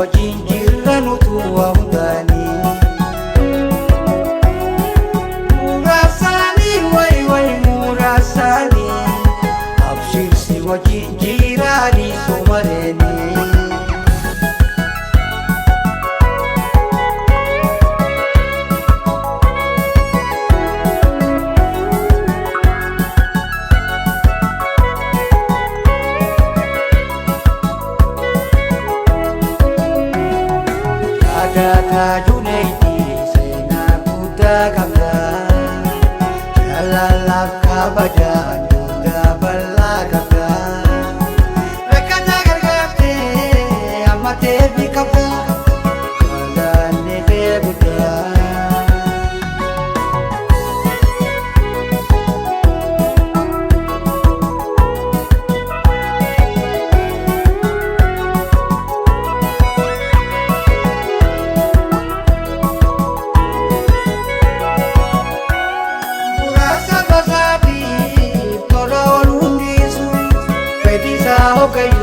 wajjin jirra nutu hundaanii. Muraasanii way muraasanii abshirsi wajjin jiraanii somareenii. Tajuneiti sena kuda kamda jalala kabada nuda bala kamda rekana gargate amate bikabda kalane bebuda. Okay.